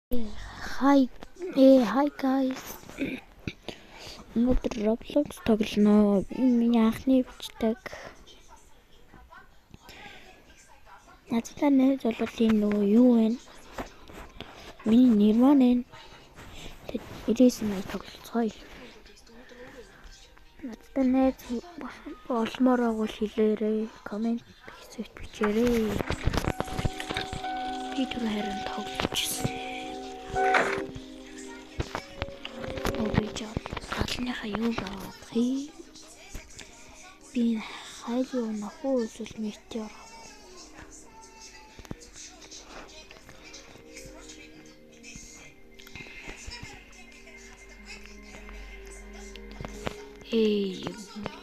Hi guys. Өнөөдөр Roblox тоглоно. Миний анхны бичдэг. Надтай найз бол энэ нөгөө юу вэ? Миний нэр маань ирээсэн май тоглоцгоё. Надтай найз болмоор байгуул хэлээрэй. Комент хийсвэт бичээрэй. Би түр харин тоглочихсон. Галныхаа юу gaавах? Би хайлуу нөхөө эсвэл метеор.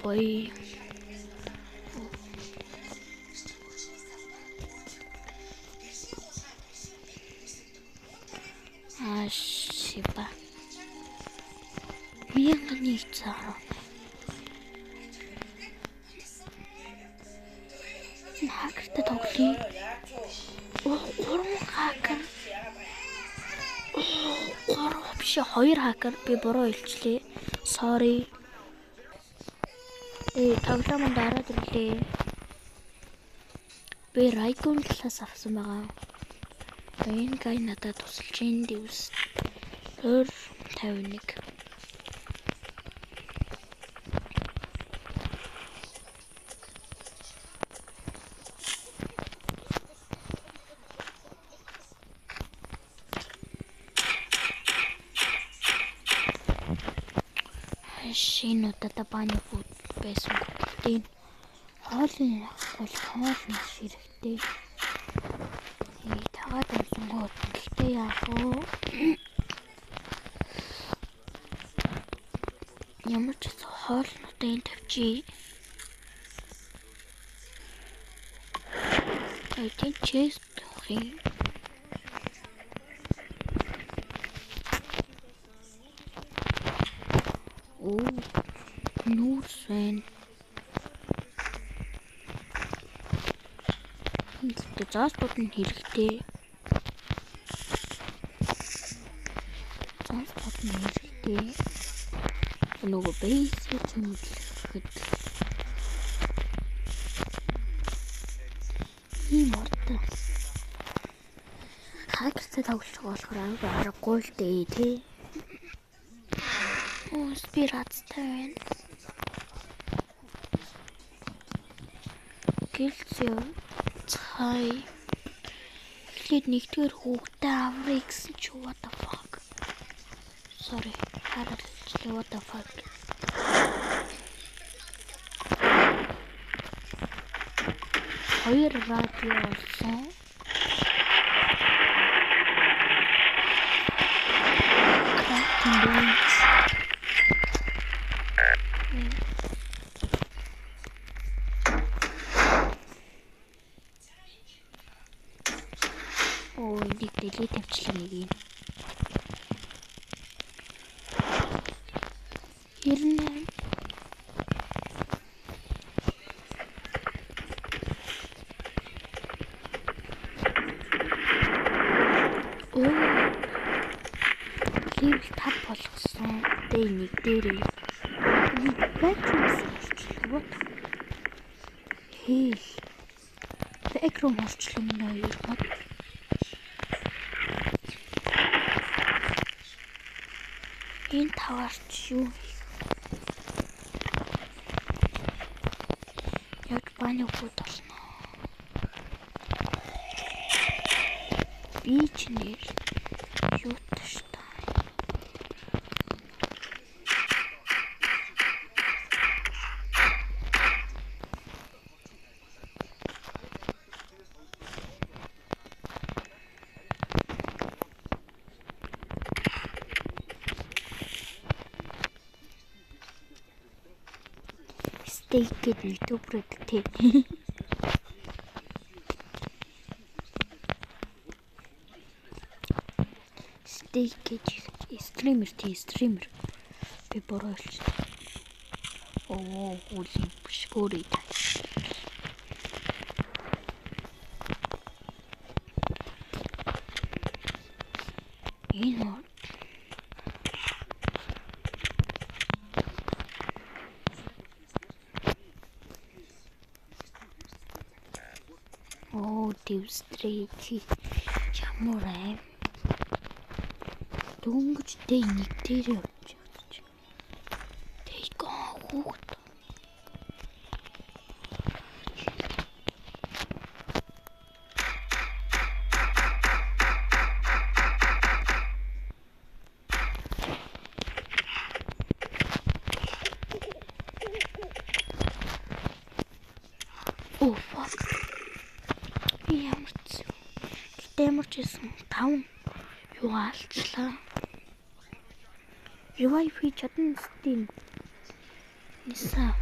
Boy. Шиба. Минганы цаа. Хакертэй тоглоё. Гурван хакер. Гурван биш 2 хакер би буруу хэлчлээ. Sorry. Тоглоомонд ороод ирлээ. Би Raygun талаас авсан байгаа. Энэ гай надад тусалж ин дэвс. 51. Шинэ удаа бааны фуд байсан гэдэг. Хоолны хоолны хэрэгтэй. Тагаад байсан гоо гэхдээ яах вэ? Ямар ч хоолнуудаа энэ тавьчих. Эцэг чест хий. Нүүрсэн. Ингээд заастууд нь хэрэгтэй. Заастууд нь хэрэгтэй. Нөгөө бейсик нүүлэхэд. Ийм ортой. Хакертэй тоглож болохоор аргагүй л дээ тий. Спирацтай байна. Гэлцөө цай. Эхлээд нэгдүгээр хүүхдээ аврыг гэсэн чи what the fuck. Sorry. Хараачлаа what the fuck. Хоёр радио олсон. Нэг дэлий тавьчлаа нэг юм. 98. Левел 5 болгосон. Дэй нэг дээрээ. Нэг бэкрум орчлоо. Бэкрум орчлоо нөө юм. Энэ таварч юу? Яг бааны хүүд болно. Би ч нэр юу таш та. Steak YouTuber гэдэг. Steak стример стример. Би бороо хэлсэн. Үгүй биш гөрий. Энэ Дэвстрээти ямар аим дөнгөж дэй нэг дээр явж байгаа. Дэй гоохот. Oh fuck. Ямар ч юм 5 юу алчлаа. Revive хийж чадна стим. Ниса.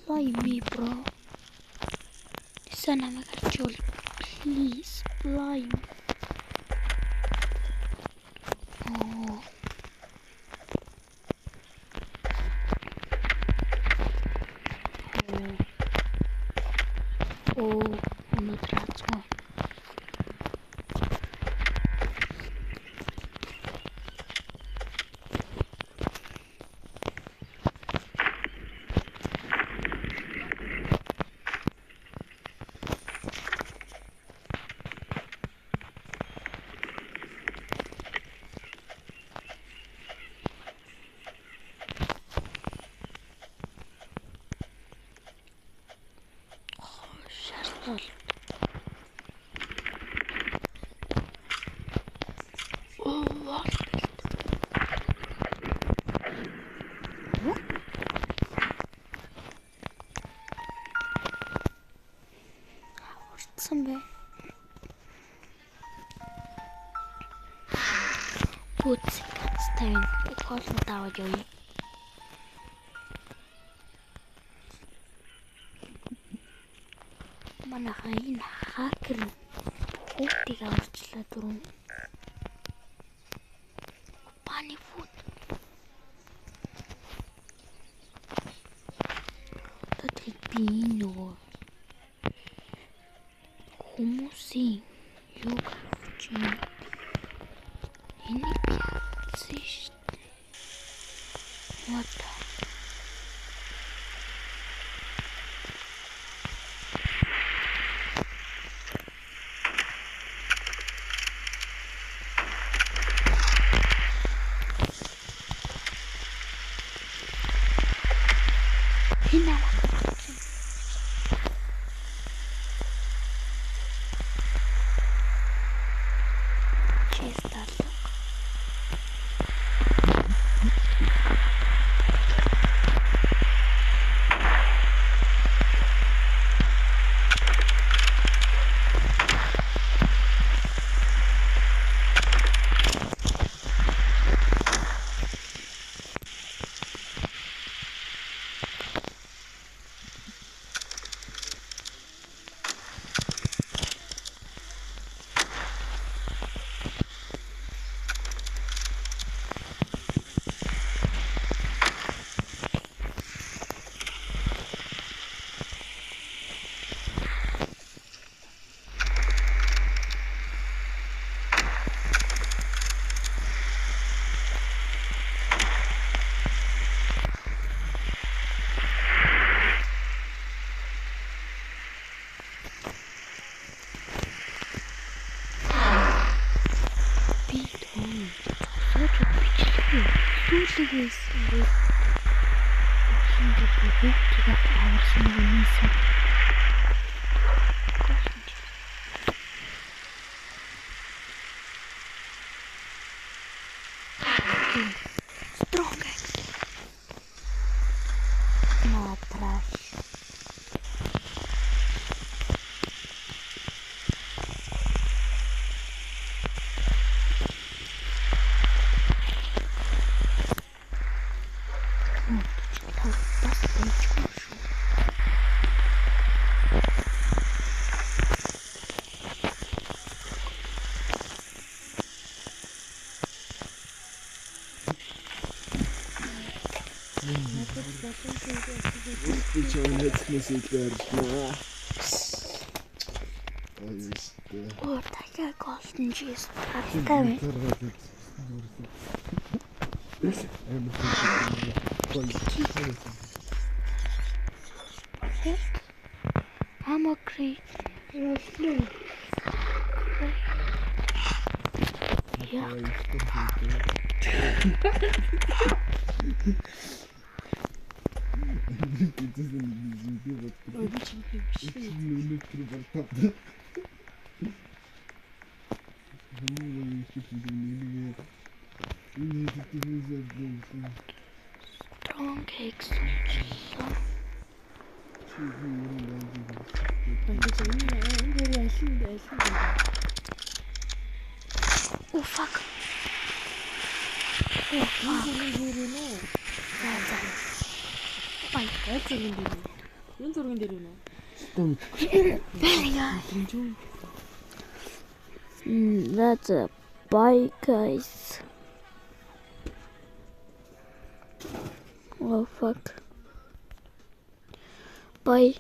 Fly me, bro. Sana magachol. Please, fly me. Oh. No tracą. Somewhere. Putz, stone. Because of that, Joey. Manahain hacker. Hootig afsluiten doen. Panifoot. Dat is Pino. Хumuсын юг авч юм. Энийг би авсан шүү дээ. What? Strong. No trash. Oh, такая golden cheese. Оставим. I'm okay. Yeah. Strong cakes. Oh fuck. Oh fuck. That's a bye, guys. Oh fuck. Bye.